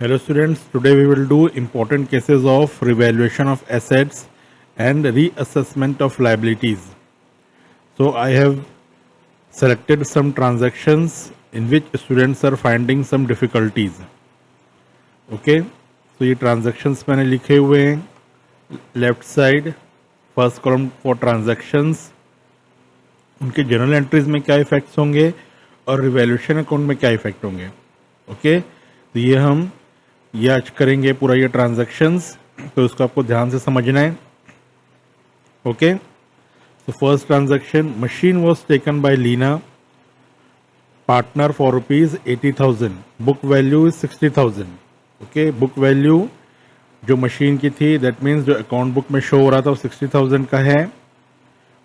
Hello students, today we will do important cases of revaluation of assets and reassessment of liabilities. So I have selected some transactions in which students are finding some difficulties. Okay, so ये transactions मैंने लिखे हुए हैं left side first column for transactions, उनके general entries में क्या effects होंगे और रिवैल्यूएशन अकाउंट में क्या इफेक्ट होंगे. ओके, तो ये आज करेंगे पूरा ये ट्रांजैक्शंस, तो उसको आपको ध्यान से समझना है. ओके, तो first transaction, machine was taken by Leena partner for ₹80,000, book value is 60,000. Okay, book value जो मशीन की थी दैट मीन्स जो अकाउंट बुक में शो हो रहा था वो 60,000 का है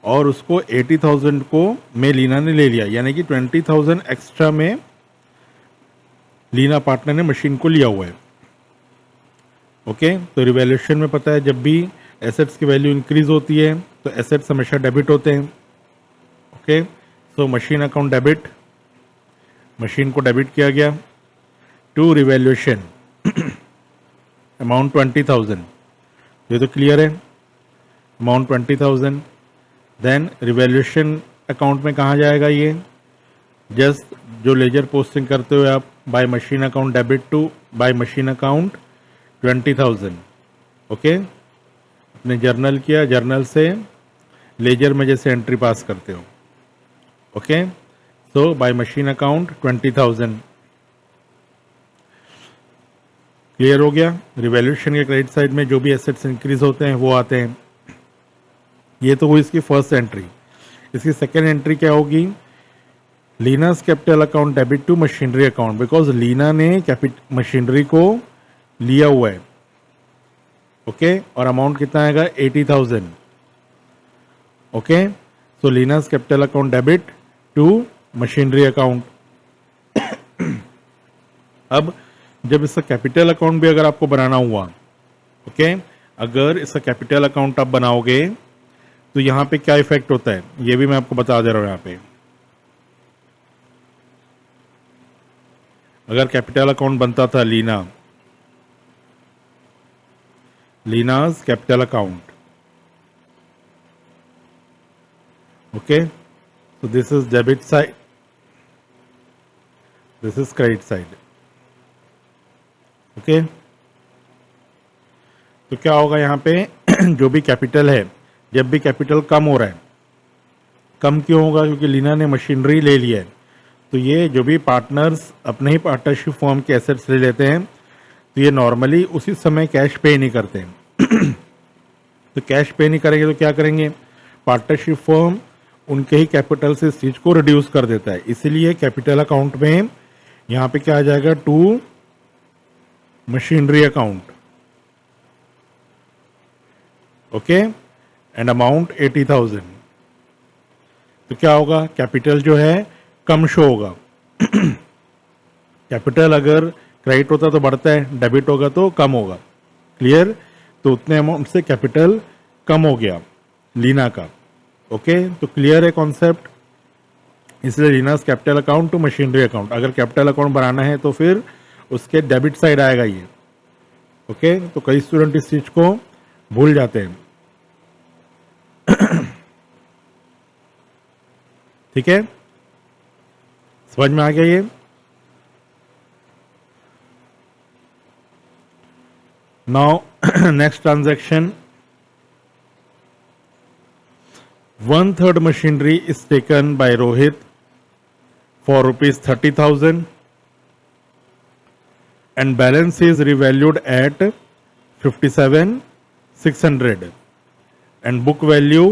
और उसको 80,000 को में लीना ने ले लिया, यानी कि 20,000 एक्स्ट्रा में लीना पार्टनर ने मशीन को लिया हुआ है. ओके, तो रिवैल्यूएशन में पता है जब भी एसेट्स की वैल्यू इंक्रीज होती है तो एसेट्स हमेशा डेबिट होते हैं. Okay, so machine account debit, machine को डेबिट किया गया टू रिवैल्यूएशन अमाउंट 20,000. ये तो क्लियर है, अमाउंट 20,000. देन रिवैल्यूएशन अकाउंट में कहाँ जाएगा ये, जस्ट जो लेजर पोस्टिंग करते हुए आप by machine account debit to by machine account 20,000. Okay, अपने जर्नल किया, जर्नल से लेजर में जैसे एंट्री पास करते हो. Okay, so by machine account 20,000. Clear हो गया. रिवैल्यूएशन के क्रेडिट साइड में जो भी एसेट्स इंक्रीज होते हैं वो आते हैं. ये तो हुई इसकी फर्स्ट एंट्री. इसकी सेकेंड एंट्री क्या होगी, Leena's capital account debit to machinery account, because Leena ने मशीनरी को लिया हुआ है. ओके, और अमाउंट कितना आएगा 80,000. Okay, so Leena's capital account debit to machinery account. अब जब इसका कैपिटल अकाउंट भी अगर आपको बनाना हुआ, ओके, अगर इसका कैपिटल अकाउंट आप बनाओगे तो यहां पे क्या इफेक्ट होता है ये भी मैं आपको बता दे रहा हूं. यहां पे अगर कैपिटल अकाउंट बनता था Leena's capital account, okay, so this is debit side, this is credit side. Okay, तो क्या होगा यहाँ पे जो भी कैपिटल है, जब भी कैपिटल कम हो रहा है, कम क्यों होगा, क्योंकि लीना ने मशीनरी ले लिया है. तो ये जो भी पार्टनर्स अपने ही पार्टनरशिप फॉर्म के एसेट्स ले लेते हैं तो ये नॉर्मली उसी समय कैश पे नहीं करते हैं. तो कैश पे नहीं करेंगे तो क्या करेंगे, पार्टनरशिप फॉर्म उनके ही कैपिटल से इस चीज को रिड्यूस कर देता है. इसीलिए कैपिटल अकाउंट में यहाँ पे क्या आ जाएगा, to machinery account. Okay, and amount 80,000. तो क्या होगा, कैपिटल जो है कम शो होगा. कैपिटल अगर क्रेडिट होता तो बढ़ता है, डेबिट होगा तो कम होगा. क्लियर, तो उतने अमाउंट से कैपिटल कम हो गया लीना का. ओके, तो क्लियर है कॉन्सेप्ट. इसलिए Leena's capital account to machinery account, अगर कैपिटल अकाउंट बनाना है तो फिर उसके डेबिट साइड आएगा ये. ओके, तो कई स्टूडेंट इस चीज को भूल जाते हैं. ठीक है, समझ में आ गया ये. Now next transaction, 1/3 machinery is taken by Rohit for ₹30,000 and balance is revalued at 57,600 and book value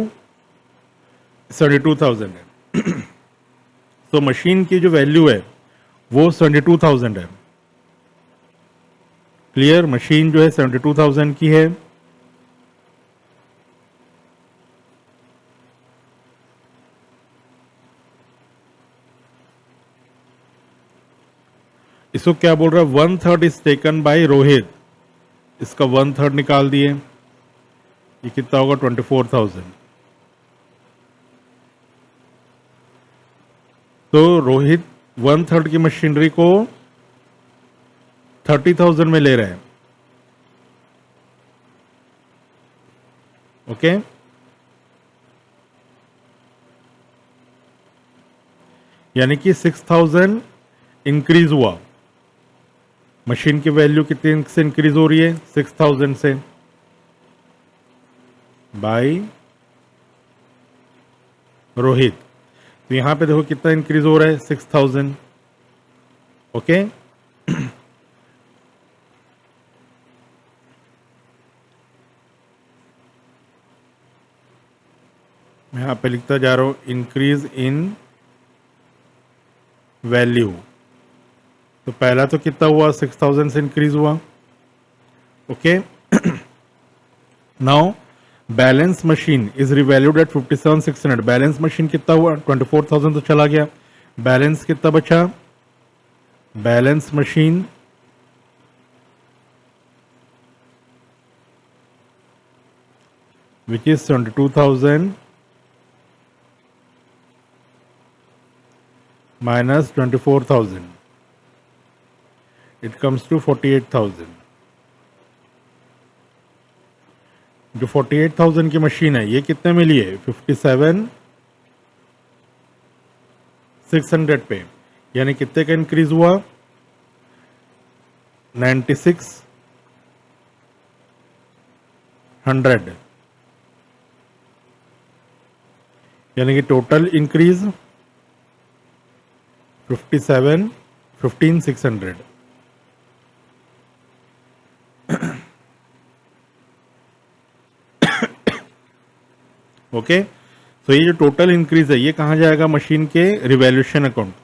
72,000 है. तो मशीन की जो वैल्यू है वो 72,000 है. क्लियर, मशीन जो है 72,000 की है. इसको क्या बोल रहा है, 1/3 इज टेकन बाय रोहित. इसका 1/3 निकाल दिए, ये कितना होगा 24,000. तो रोहित 1/3 की मशीनरी को 30,000 में ले रहे हैं। ओके, यानी कि 6,000 इंक्रीज हुआ। मशीन की वैल्यू कितने से इंक्रीज हो रही है? 6,000 से, बाय रोहित। तो यहां पे देखो कितना इंक्रीज हो रहा है? 6,000। ओके, मैं यहां पे लिखता जा रहा हूं इंक्रीज इन वैल्यू। तो पहला तो कितना हुआ? 6,000 से इंक्रीज हुआ। Okay, now balance machine is revalued at 57,600। Balance machine कितना हुआ? 24,000 तो चला गया। बैलेंस कितना बचा? Balance machine which is 22,000 minus 24,000, it comes to 48,000। जो 48,000 की मशीन है ये कितने में ली है? 57,600 पे, यानी कितने का इंक्रीज हुआ? 9,600, यानी कि टोटल इंक्रीज 15,600। ओके, तो ये जो टोटल इंक्रीज है ये कहाँ जाएगा? मशीन के revaluation account.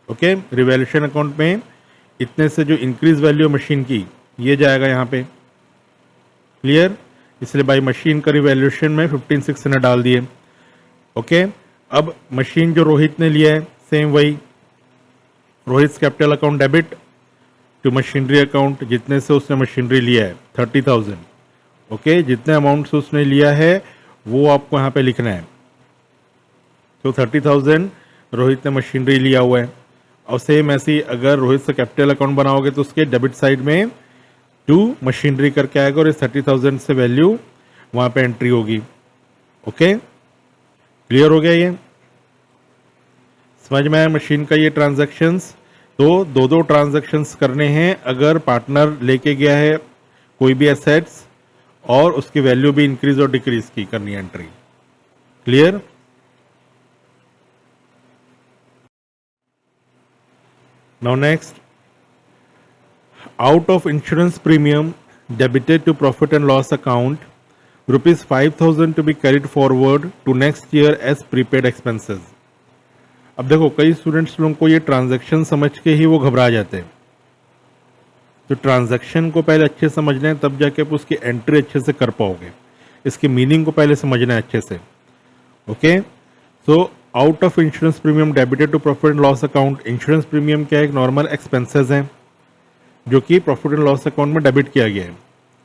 Okay, revaluation account में इतने से जो इंक्रीज वैल्यू है मशीन की ये जाएगा यहाँ पे। क्लियर? इसलिए बाई मशीन का रिवैल्यूएशन में 15,600 डाल दिए। ओके, अब मशीन जो रोहित ने लिया है सेम वही, Rohit capital account debit to machinery account, जितने से उसने मशीनरी लिया है 30,000। ओके, जितने अमाउंट से उसने लिया है वो आपको यहाँ पे लिखना है। तो 30,000 रोहित ने मशीनरी लिया हुआ है, और सेम ऐसे ही अगर रोहित से कैपिटल अकाउंट बनाओगे तो उसके डेबिट साइड में टू मशीनरी करके आएगा और इस 30,000 से वैल्यू वहाँ पे एंट्री होगी। ओके, क्लियर हो गया? ये समझ में आया मशीन का ये ट्रांजैक्शंस? तो दो ट्रांजैक्शंस करने हैं अगर पार्टनर लेके गया है कोई भी एसेट्स और उसकी वैल्यू भी इंक्रीज और डिक्रीज की करनी है entry. Clear? Now next, out of insurance premium debited to profit and loss account ₹5,000 to be carried forward to next year as prepaid expenses। अब देखो कई स्टूडेंट्स लोगों को ये ट्रांजैक्शन समझ के ही वो घबरा जाते हैं। तो ट्रांजैक्शन को पहले अच्छे से समझना है, तब जाके आप उसकी एंट्री अच्छे से कर पाओगे। इसकी मीनिंग को पहले समझना है अच्छे से। Okay, so out of insurance premium debited to profit and loss account. Insurance premium क्या है? एक नॉर्मल एक्सपेंसेस हैं जो कि प्रॉफिट एंड लॉस अकाउंट में डेबिट किया गया है।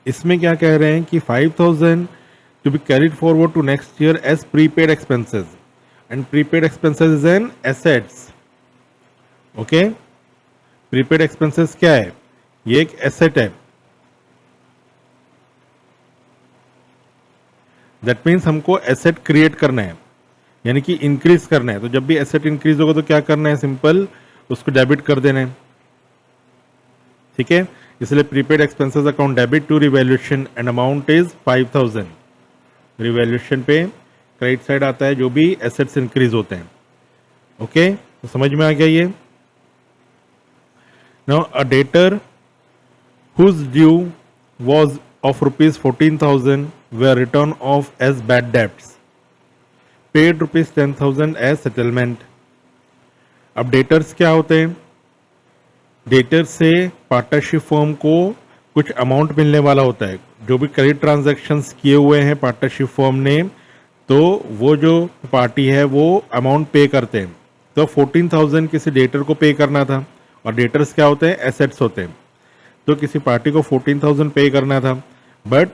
इसमें क्या कह रहे हैं कि 5,000 to be carried forward to next year as prepaid expenses, and prepaid expenses is an assets। Okay, prepaid expenses क्या है? ये एक एसेट है। दैट मीन्स हमको एसेट क्रिएट करना है, यानी कि इंक्रीज करना है। तो जब भी एसेट इंक्रीज होगा तो क्या करना है? सिंपल उसको डेबिट कर देना है। ठीक है, इसलिए prepaid expenses account debit to revaluation and amount is 5,000। Revaluation पे क्रेडिट साइड आता है जो भी एसेट्स इंक्रीज होते हैं। ओके, तो समझ में आ गया ये? Now a debtor whose due was of ₹14,000 were written off as bad debts, paid ₹10,000 as settlement। अब डेटर्स क्या होते हैं? डेटर्स से पार्टनरशिप फर्म को कुछ अमाउंट मिलने वाला होता है। जो भी क्रेडिट ट्रांजैक्शंस किए हुए हैं पार्टनरशिप फर्म ने, तो वो जो पार्टी है वो अमाउंट पे करते हैं। तो 14,000 किसी डेटर को पे करना था, और डेटर्स क्या होते हैं? एसेट्स होते हैं। तो किसी पार्टी को 14,000 पे करना था, बट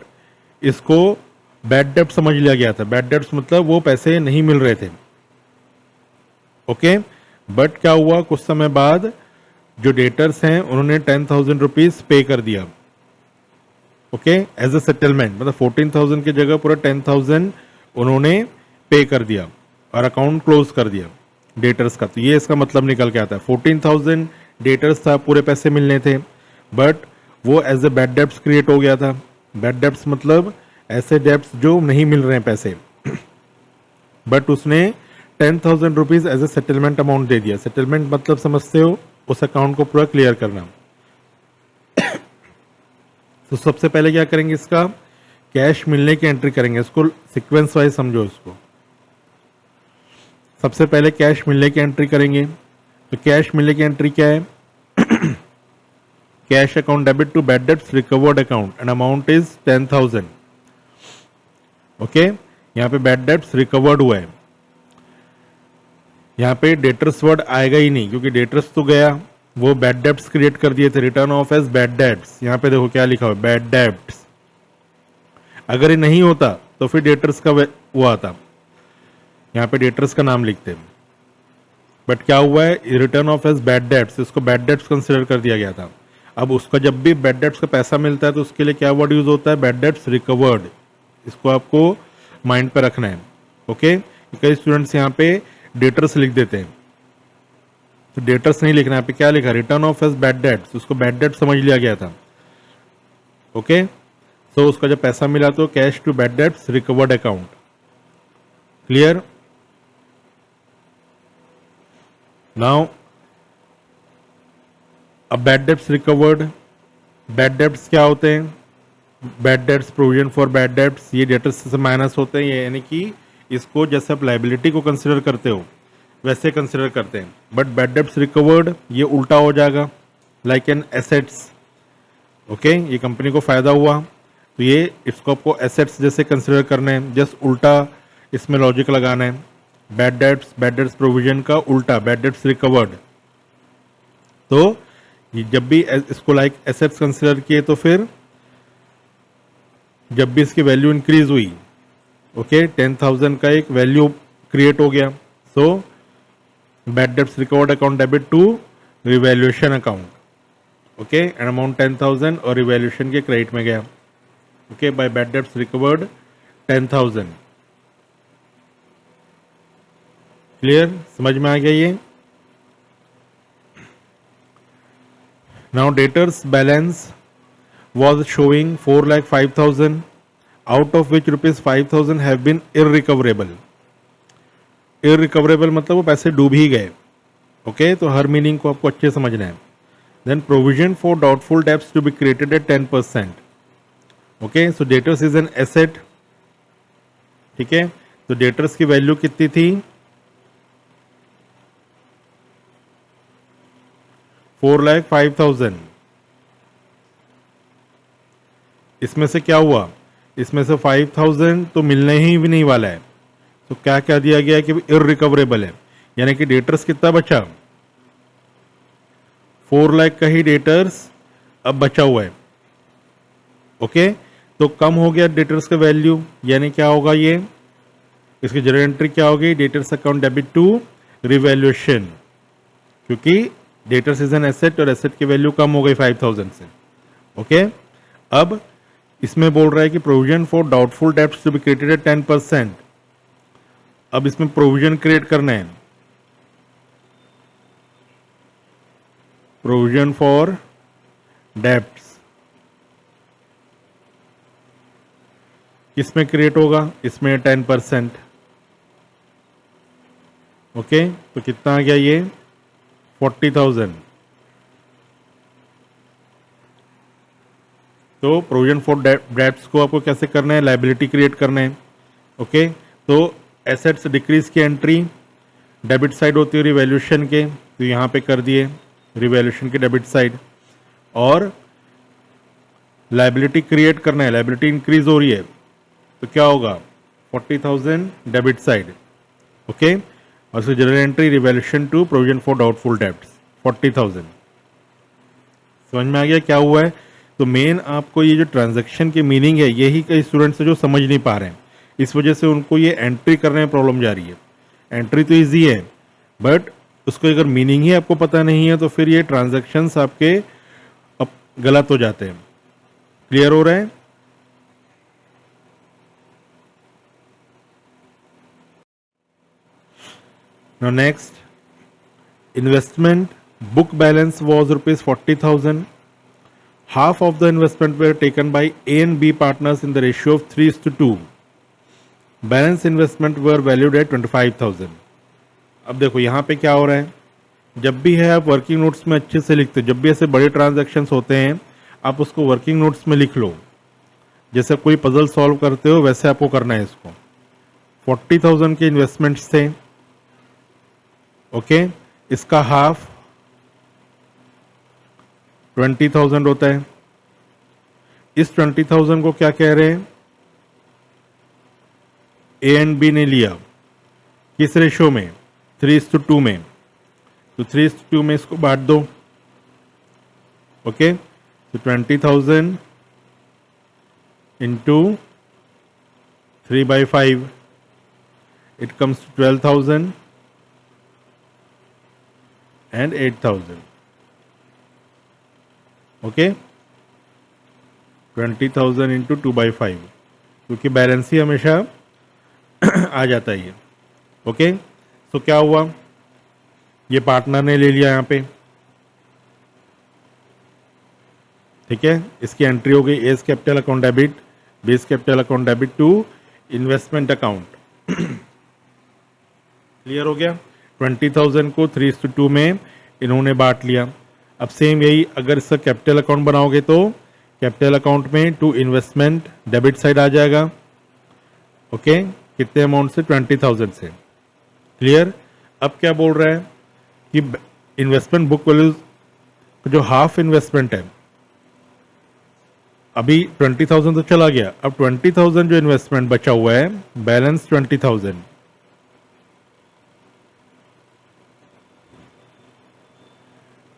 इसको बैड डेब्ट समझ लिया गया था। बैड डेब्ट्स मतलब वो पैसे नहीं मिल रहे थे। ओके, बट क्या हुआ? कुछ समय बाद जो डेटर्स हैं उन्होंने 10,000 रुपीज़ पे कर दिया, ओके, एज अ सेटलमेंट, मतलब 14,000 की जगह पूरा 10,000 उन्होंने पे कर दिया और अकाउंट क्लोज कर दिया डेटर्स का। तो ये इसका मतलब निकल के आता है 14,000 डेटर्स था, पूरे पैसे मिलने थे, बट वो as a bad debts create हो गया था। बैड डेब्ट्स मतलब ऐसे डेब्ट्स जो नहीं मिल रहे हैं पैसे, बट उसने 10,000 rupees as a settlement amount दे दिया। सेटलमेंट मतलब समझते हो, उस अकाउंट को पूरा क्लियर करना। तो सबसे पहले क्या करेंगे, इसका कैश मिलने की एंट्री करेंगे, इसको सीक्वेंस वाइज समझो इसको। सबसे पहले कैश मिलने की एंट्री करेंगे। तो कैश मिलने की एंट्री क्या है, cash account debit to bad debts recovered account and amount is 10,000, okay. यहाँ पे बैड डेब्ट्स रिकवर्ड हुआ है, यहाँ पे डेटर्स वर्ड आएगा ही नहीं क्योंकि डेटर्स तो गया, वो बैड डेब्ट्स क्रिएट कर दिए थे, return of as bad debts. यहाँ पे देखो क्या लिखा हुआ है, बैड डेब्ट्स। अगर ये नहीं होता तो फिर डेटर्स का वो आता, यहाँ पे डेटर्स का नाम लिखते हैं, बट क्या हुआ है, return of as bad debts, इसको बैड डेब्ट्स कंसिडर कर दिया गया था। अब उसका जब भी बैड डेब्ट्स का पैसा मिलता है तो उसके लिए क्या वर्ड यूज होता है, बैड डेब्ट्स रिकवर्ड। इसको आपको माइंड पे रखना है, ओके। कई स्टूडेंट्स यहाँ पे डेटर्स लिख देते हैं, तो डेटर्स नहीं लिखना है, यहाँ पे क्या लिखा, return of as bad debts, उसको बैड डेब्ट समझ लिया गया था, ओके। सो उसका जब पैसा मिला तो cash to bad debts recovered account, clear. Now अब bad debts recovered, bad debts क्या होते हैं, bad debts provision for bad debts, ये डेटर्स से माइनस होते हैं, यानी कि इसको जैसे आप लाइबिलिटी को कंसिडर करते हो वैसे कंसिडर करते हैं, बट बैड डेब्ट्स रिकवर्ड ये उल्टा हो जाएगा, लाइक एन एसेट्स, ओके। ये कंपनी को फायदा हुआ तो ये इसको आपको एसेट्स जैसे कंसिडर करना है, जस्ट उल्टा इसमें लॉजिक लगाना है। बैड डेब्ट्स प्रोविजन का उल्टा, बैड डेब्ट्स रिकवर्ड। तो ये जब भी इसको लाइक एसेट्स कंसिडर किए तो फिर जब भी इसकी वैल्यू इंक्रीज हुई, ओके, 10,000 का एक वैल्यू क्रिएट हो गया, so bad debts recovered account debit to revaluation account, okay, and amount 10,000 और रिवैल्यूएशन के क्रेडिट में गया, okay, by bad debts recovered 10,000, clear, समझ में आ गया ये। Now debtors balance was showing 4,05,000, out of which rupees 5,000 have been irrecoverable. irrecoverable मतलब वो पैसे डूब ही गए, ओके। तो हर मीनिंग को आपको अच्छे समझना है। Then provision for doubtful debts to be created at 10%, okay. So debtors is an asset, ठीक है। तो डेटर्स की वैल्यू कितनी थी, 4,05,000। इसमें से क्या हुआ, इसमें से 5,000 तो मिलने ही भी नहीं वाला है, तो क्या क्या दिया गया है कि इररिकवरेबल है, यानी कि डेटर्स कितना बचा, 4 लाख का ही डेटर्स अब बचा हुआ है, ओके। तो कम हो गया डेटर्स का वैल्यू, यानी क्या होगा, ये इसकी जनरल एंट्री क्या होगी, debtors account debit to revaluation, क्योंकि डेटर्स इज एन एसेट और एसेट की वैल्यू कम हो गई 5,000 से, ओके। अब इसमें बोल रहा है कि provision for doubtful debts to be created at 10%। अब इसमें प्रोविजन क्रिएट करना है, प्रोविजन फॉर डेब्ट्स किसमें क्रिएट होगा, इसमें 10%, ओके। तो कितना आ गया ये, 40,000। तो प्रोविजन फॉर डेब्ट्स को आपको कैसे करना है, लाइबिलिटी क्रिएट करना है, ओके। तो एसेट्स डिक्रीज की एंट्री डेबिट साइड होती है रिवैल्यूएशन के, तो यहाँ पे कर दिए रिवैल्यूएशन के डेबिट साइड, और लाइबिलिटी क्रिएट करना है, लाइबिलिटी इंक्रीज हो रही है तो क्या होगा, 40,000 डेबिट साइड, ओके। और उसकी journal entry revaluation to provision for doubtful debts 40,000। समझ में आ गया क्या हुआ है। तो मेन आपको ये जो ट्रांजैक्शन की मीनिंग है, यही कई स्टूडेंट्स है जो समझ नहीं पा रहे हैं, इस वजह से उनको ये एंट्री करने में प्रॉब्लम जा रही है। एंट्री तो ईजी है, बट उसको अगर मीनिंग ही आपको पता नहीं है तो फिर ये ट्रांजैक्शंस आपके गलत हो जाते हैं। क्लियर हो रहा है? Now next, investment book balance was rupees 40,000. Half of the investment were taken by A and B partners in the ratio of 3:2. Balance investment were valued at 25,000. अब देखो यहाँ पे क्या हो रहा है, जब भी है आप वर्किंग नोट्स में अच्छे से लिखते हो, जब भी ऐसे बड़े ट्रांजैक्शंस होते हैं आप उसको वर्किंग नोट्स में लिख लो, जैसे कोई पजल सॉल्व करते हो वैसे आपको करना है इसको। 40,000 के इन्वेस्टमेंट्स थे, ओके, इसका हाफ 20,000 होता है। इस 20,000 को क्या कह रहे हैं, ए एंड बी ने लिया, किस रेशो में, 3:2 में, तो 3:2 में इसको बांट दो, ओके। तो 20,000 into 3/5, it comes to 12,000 and 8,000, okay. 20,000 into 2/5, क्योंकि बैलेंस ही हमेशा आ जाता है ये, ओके। तो क्या हुआ, ये पार्टनर ने ले लिया यहाँ पे, ठीक है। इसकी एंट्री हो गई as capital account debit, base capital account debit to investment account. Clear हो गया। 20,000 को 3:2 में इन्होंने बांट लिया। अब सेम यही अगर इसका कैपिटल अकाउंट बनाओगे तो कैपिटल अकाउंट में टू इन्वेस्टमेंट डेबिट साइड आ जाएगा, ओके। कितने अमाउंट से, 20,000 से। क्लियर। अब क्या बोल रहा है कि इन्वेस्टमेंट बुक वैल्यू जो हाफ इन्वेस्टमेंट है, अभी 20,000 तो चला गया, अब 20,000 जो इन्वेस्टमेंट बचा हुआ है, बैलेंस 20,000,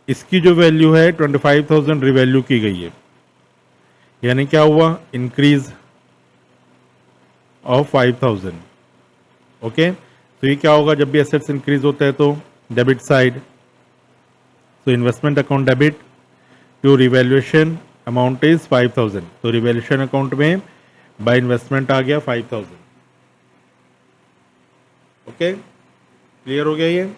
इसकी जो वैल्यू है 25,000 रिवैल्यू की गई है, यानी क्या हुआ, इंक्रीज ऑफ 5,000, ओके। तो ये क्या होगा, जब भी एसेट्स इंक्रीज होता है तो डेबिट साइड, तो investment account debit to revaluation amount is 5,000, तो रिवैल्यूएशन अकाउंट में बाय इन्वेस्टमेंट आ गया 5,000, ओके। क्लियर हो गया ये,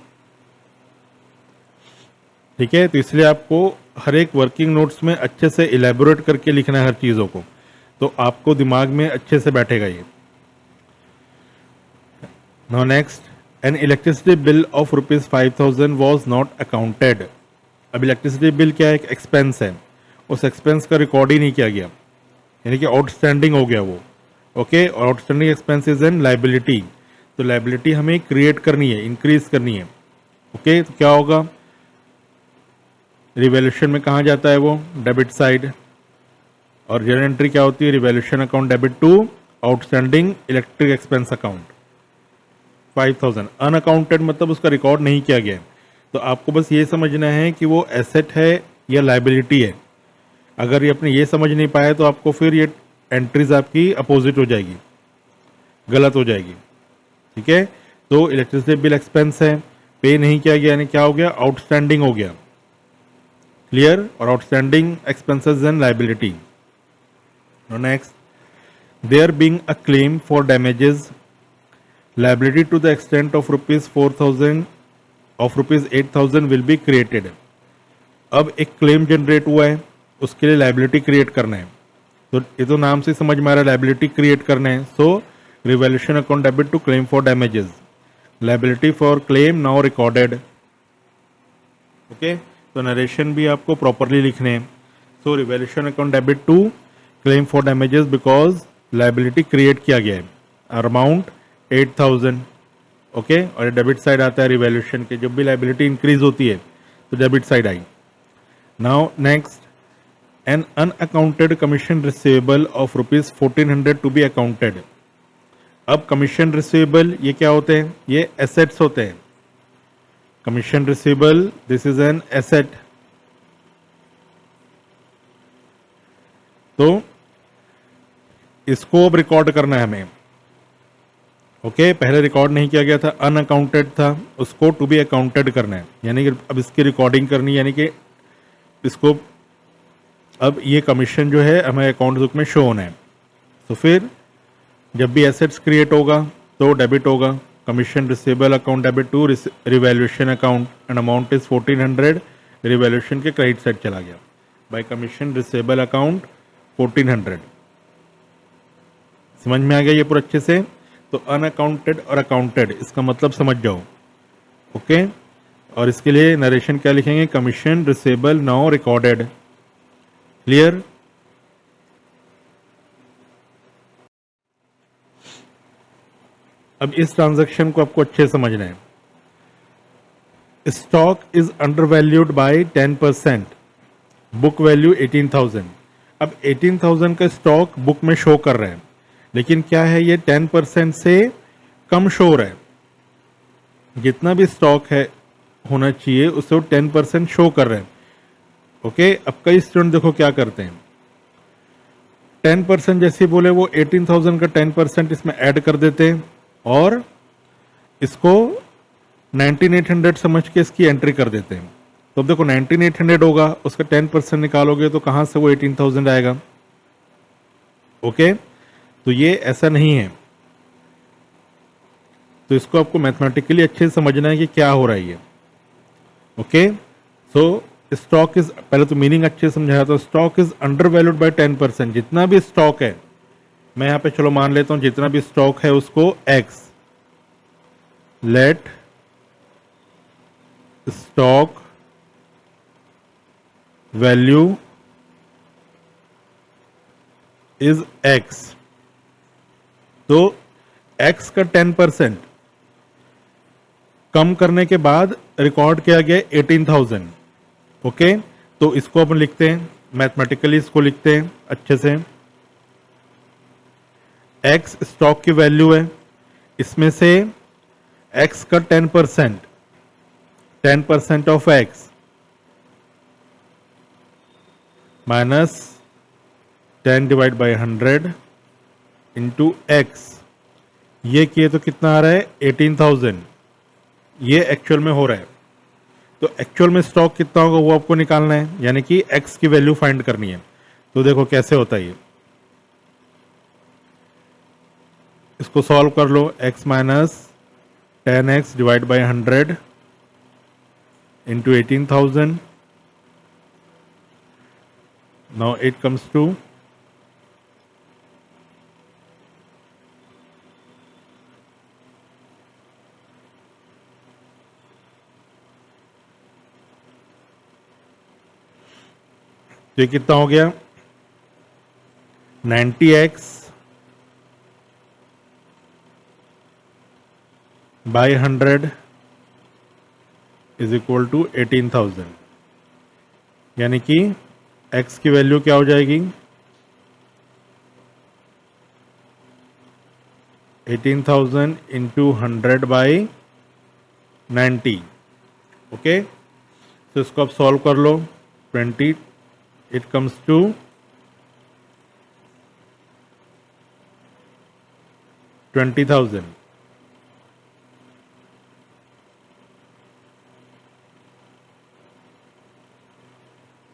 ठीक है। तो इसलिए आपको हर एक वर्किंग नोट्स में अच्छे से इलेबोरेट करके लिखना है हर चीज़ों को, तो आपको दिमाग में अच्छे से बैठेगा ये। Now next, N electricity bill of ₹5,000 was not accounted. अब इलेक्ट्रिसिटी बिल क्या है, एक एक्सपेंस है, उस एक्सपेंस का रिकॉर्ड ही नहीं किया गया, यानी कि आउटस्टैंडिंग हो गया वो, ओके। और आउटस्टैंडिंग एक्सपेंसेस एंड लाइबिलिटी, तो लाइबिलिटी हमें क्रिएट करनी है, इंक्रीज करनी है, ओके। तो क्या होगा, रिवैल्यूएशन में कहाँ जाता है वो, डेबिट साइड, और जर्नल एंट्री क्या होती है, revaluation account debit to outstanding electric expense account 5,000। Unaccounted मतलब उसका रिकॉर्ड नहीं किया गया है, तो आपको बस ये समझना है कि वो एसेट है या लाइबिलिटी है। अगर ये अपने ये समझ नहीं पाए तो आपको फिर ये एंट्रीज आपकी अपोजिट हो जाएगी, गलत हो जाएगी, ठीक है। तो इलेक्ट्रिसिटी बिल एक्सपेंस है, पे नहीं किया गया, यानी क्या हो गया, आउटस्टैंडिंग हो गया। क्लियर। और outstanding expenses and liability. Next, there being a claim for damages, liability to the extent of ₹4,000 of ₹8,000 will be created। अब एक क्लेम जनरेट हुआ है, उसके लिए लाइबिलिटी क्रिएट करना है, तो ये तो नाम से समझ में आ रहा है लाइबिलिटी क्रिएट करना है। So revaluation account debit to claim for damages, liability for claim now recorded, okay. तो नरेशन भी आपको प्रॉपरली लिखने हैं। So revaluation account debit to claim for damages because liability create किया गया है, अमाउंट 8,000, ओके। और डेबिट साइड आता है रिवैल्यूएशन के, जब भी लाइबिलिटी इंक्रीज होती है तो डेबिट साइड आई। Now next, an unaccounted commission receivable of ₹1,400 to be accounted. अब कमीशन रिसीवेबल ये क्या होते हैं, ये एसेट्स होते हैं। Commission receivable, this is an asset, तो इसको अब रिकॉर्ड करना है हमें, ओके, पहले रिकॉर्ड नहीं किया गया था, अनअकाउंटेड था, उसको टू बी अकाउंटेड करना है, यानी कि अब इसकी रिकॉर्डिंग करनी है, यानी कि इसको अब ये कमीशन जो है हमें अकाउंट बुक में शो होना है। तो फिर जब भी एसेट्स क्रिएट होगा तो डेबिट होगा, commission receivable account debit to revaluation account and amount is 1400, revaluation के क्रेडिट साइड चला गया बाय कमीशन रिसीवेबल अकाउंट 1400। समझ में आ गया ये पूरा अच्छे से? तो अनअकाउंटेड और अकाउंटेड इसका मतलब समझ जाओ। ओके, और इसके लिए नरेशन क्या लिखेंगे? Commission receivable now recorded. Clear? अब इस ट्रांजैक्शन को आपको अच्छे से समझना है। Stock is under valued bye 10%, book value 18,000। अब 18,000 का स्टॉक बुक में शो कर रहा है, लेकिन क्या है, ये 10% से कम शो हो रहा है। जितना भी स्टॉक है होना चाहिए उससे वो 10% शो कर रहे हैं। ओके, अब कई स्टूडेंट देखो क्या करते हैं, 10% जैसे बोले वो 18,000 का 10% इसमें ऐड कर देते हैं और इसको 19,800 समझ के इसकी एंट्री कर देते हैं। तो अब देखो 19,800 होगा, उसका 10% निकालोगे तो कहाँ से वो 18,000 आएगा? ओके, तो ये ऐसा नहीं है। तो इसको आपको मैथमेटिकली अच्छे से समझना है कि क्या हो रहा है ये। ओके, सो स्टॉक इज, पहले तो मीनिंग अच्छे से समझाया, तो stock is under valued bye 10%। जितना भी स्टॉक है, मैं यहां पे चलो मान लेता हूं जितना भी स्टॉक है उसको X, let stock value is X. तो एक्स का 10% कम करने के बाद रिकॉर्ड किया गया 18,000। ओके, तो इसको अपन लिखते हैं मैथमेटिकली, इसको लिखते हैं अच्छे से। एक्स स्टॉक की वैल्यू है, इसमें से एक्स का 10%, 10% of x minus 10 divide by 100 into x, ये किए तो कितना आ रहा है? 18,000। ये एक्चुअल में हो रहा है। तो एक्चुअल में स्टॉक कितना होगा वो आपको निकालना है, यानी कि एक्स की वैल्यू फाइंड करनी है। तो देखो कैसे होता है ये, इसको सॉल्व कर लो। X minus 10x divide by 100 into 18,000, now it comes to 'तो ये कितना हो गया? 90x by 100 is equal to 18,000, यानी कि x की वैल्यू क्या हो जाएगी? 18,000 इंटू 100 बाई 90। ओके, तो इसको आप सॉल्व कर लो। 20, it comes to 20,000।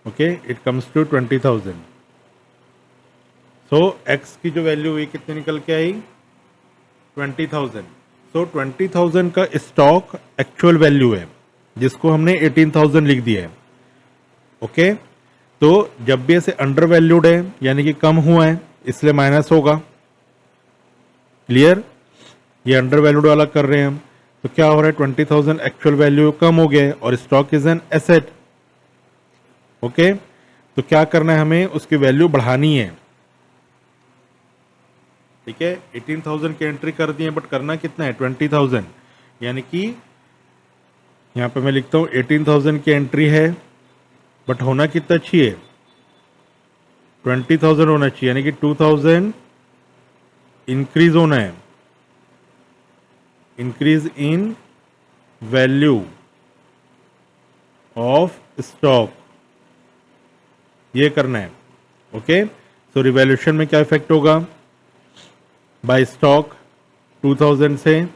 Okay, it comes to 20,000। So X की जो वैल्यू हुई कितनी निकल के आई? 20,000। सो 20,000 का स्टॉक एक्चुअल वैल्यू है, जिसको हमने 18,000 लिख दिया है। ओके, तो जब भी ऐसे अंडर वैल्यूड है यानी कि कम हुआ है, इसलिए माइनस होगा। क्लियर? ये अंडर वैल्यूड वाला कर रहे हैं हम, तो क्या हो रहा है? 20,000 एक्चुअल वैल्यू कम हो गया है और stock is an asset. Okay, तो क्या करना है हमें? उसकी वैल्यू बढ़ानी है। ठीक है, 18,000 की एंट्री कर दी है, बट करना कितना है? 20,000, यानी कि यहां पे मैं लिखता हूं 18,000 की एंट्री है, बट होना कितना चाहिए? 20,000 होना चाहिए, यानी कि 2,000 इंक्रीज होना है, increase in value of stock, ये करना है। ओके, सो रिवैल्यूएशन में क्या इफेक्ट होगा? बाय स्टॉक 2000 से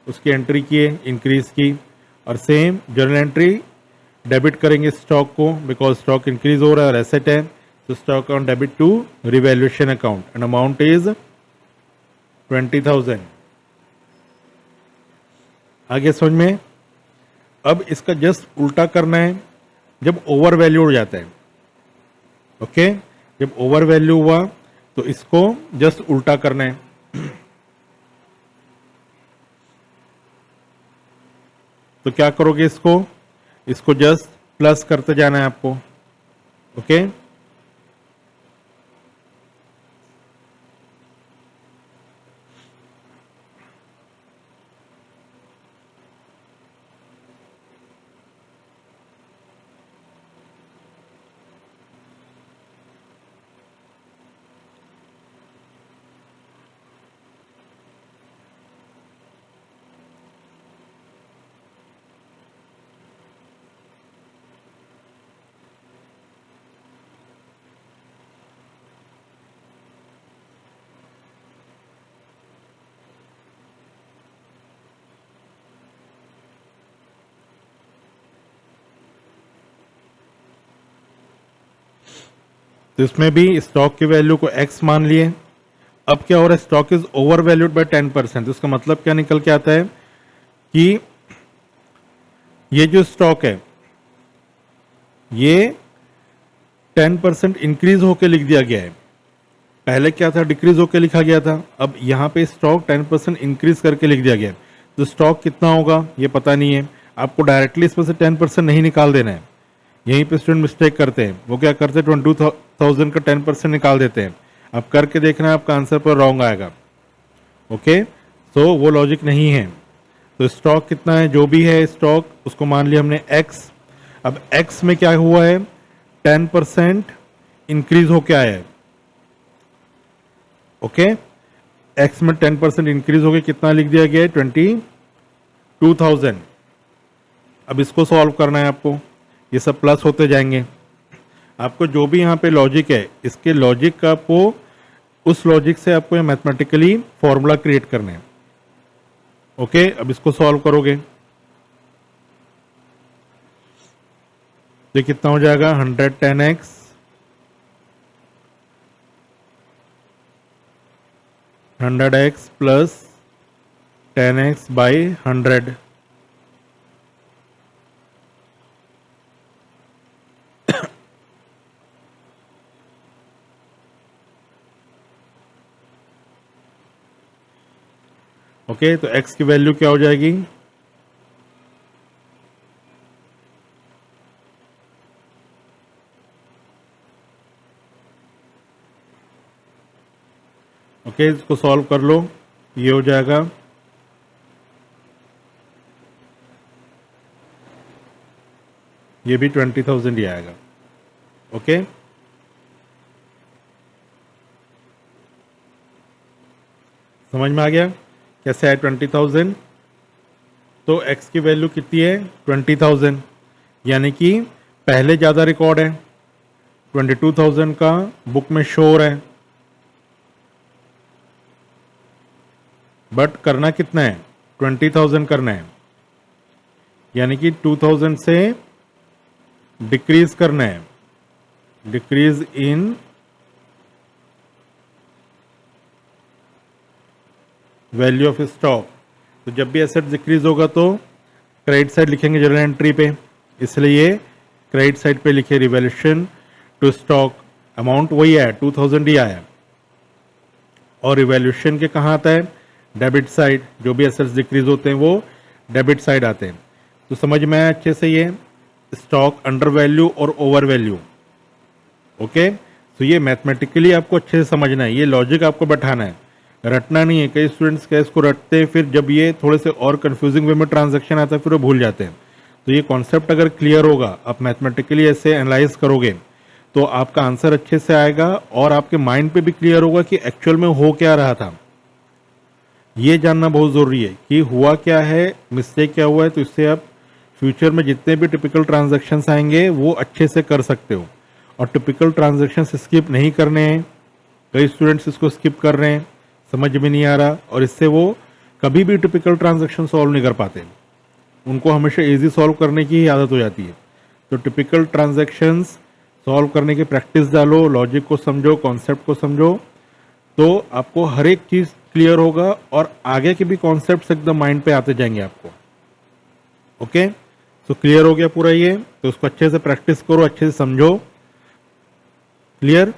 उसकी एंट्री किए, इंक्रीज़ की, और सेम जर्नल एंट्री डेबिट करेंगे स्टॉक को, बिकॉज स्टॉक इंक्रीज हो रहा है और एसेट है, तो stock account debit to revaluation account and amount is 20,000। आगे समझ में? अब इसका जस्ट उल्टा करना है जब ओवर वैल्यू हो जाता है। ओके, जब ओवर वैल्यू हुआ तो इसको जस्ट उल्टा करना है। तो क्या करोगे, इसको जस्ट प्लस करते जाना है आपको। ओके, तो इसमें भी स्टॉक की वैल्यू को x मान लिए। अब क्या हो रहा है, stock is over valued bye 10%। तो इसका मतलब क्या निकल के आता है कि ये जो स्टॉक है ये 10% इंक्रीज होकर लिख दिया गया है। पहले क्या था, डिक्रीज होकर लिखा गया था, अब यहाँ पे स्टॉक 10% इंक्रीज करके लिख दिया गया है। तो स्टॉक कितना होगा ये पता नहीं है, आपको डायरेक्टली इसमें से 10% नहीं निकाल देना है। यहीं पे स्टूडेंट मिस्टेक करते हैं, वो क्या करते हैं 22,000 का 10% निकाल देते हैं। अब करके देखना है, आपका आंसर पर रॉन्ग आएगा। ओके, तो वो लॉजिक नहीं है। तो स्टॉक कितना है, जो भी है स्टॉक उसको मान लिया हमने x। अब x में क्या हुआ है, 10% इंक्रीज होके आया है। ओके, x में 10% इंक्रीज होके कितना लिख दिया गया है, 22,000। अब इसको सॉल्व करना है आपको, ये सब प्लस होते जाएंगे। आपको जो भी यहाँ पे लॉजिक है, इसके लॉजिक का आपको, उस लॉजिक से आपको ये मैथमेटिकली फॉर्मूला क्रिएट करना है। ओके, अब इसको सॉल्व करोगे तो कितना हो जाएगा, 110x 100x plus 10x by 100। Okay, तो x की वैल्यू क्या हो जाएगी, ओके, इसको सॉल्व कर लो, ये हो जाएगा ये भी 20,000 ही आएगा। ओके, समझ में आ गया कैसे है 20,000। तो x की वैल्यू कितनी है, 20,000, यानी कि पहले ज़्यादा रिकॉर्ड है, 22,000 का बुक में शो हो रहा है, बट करना कितना है, 20,000 करना है, यानी कि 2,000 से डिक्रीज करना है, decrease in value of stock. तो जब भी एसेट डिक्रीज होगा तो क्रेडिट साइड लिखेंगे जर्नल एंट्री पे, इसलिए क्रेडिट साइड पे लिखे रिवैल्यूएशन टू स्टॉक, अमाउंट वही है 2,000 ही आया, और रिवैल्यूएशन के कहाँ आता है, डेबिट साइड। जो भी एसेट्स डिक्रीज होते हैं वो डेबिट साइड आते हैं। तो समझ में आया अच्छे से ये स्टॉक अंडर वैल्यू और ओवर वैल्यू। ओके, तो ये मैथमेटिकली आपको अच्छे से समझना है, ये लॉजिक आपको बैठाना है, रटना नहीं है। कई स्टूडेंट्स क्या इसको रटते हैं, फिर जब ये थोड़े से और कंफ्यूजिंग वे में ट्रांजैक्शन आता है फिर वो भूल जाते हैं। तो ये कॉन्सेप्ट अगर क्लियर होगा, आप मैथमेटिकली ऐसे एनालाइज करोगे तो आपका आंसर अच्छे से आएगा, और आपके माइंड पे भी क्लियर होगा कि एक्चुअल में हो क्या रहा था। ये जानना बहुत ज़रूरी है कि हुआ क्या है, मिस्टेक क्या हुआ है, तो इससे आप फ्यूचर में जितने भी टिपिकल ट्रांजैक्शंस आएंगे वो अच्छे से कर सकते हो। और टिपिकल ट्रांजैक्शंस स्किप नहीं करने हैं, कई स्टूडेंट्स इसको स्किप कर रहे हैं, समझ में नहीं आ रहा, और इससे वो कभी भी टिपिकल ट्रांजैक्शन सॉल्व नहीं कर पाते, उनको हमेशा इजी सॉल्व करने की ही आदत हो जाती है। तो टिपिकल ट्रांजैक्शंस सॉल्व करने की प्रैक्टिस डालो, लॉजिक को समझो, कॉन्सेप्ट को समझो, तो आपको हर एक चीज़ क्लियर होगा और आगे के भी कॉन्सेप्ट्स एकदम माइंड पे आते जाएंगे आपको। ओके, तो क्लियर हो गया पूरा ये, तो उसको अच्छे से प्रैक्टिस करो, अच्छे से समझो। क्लियर?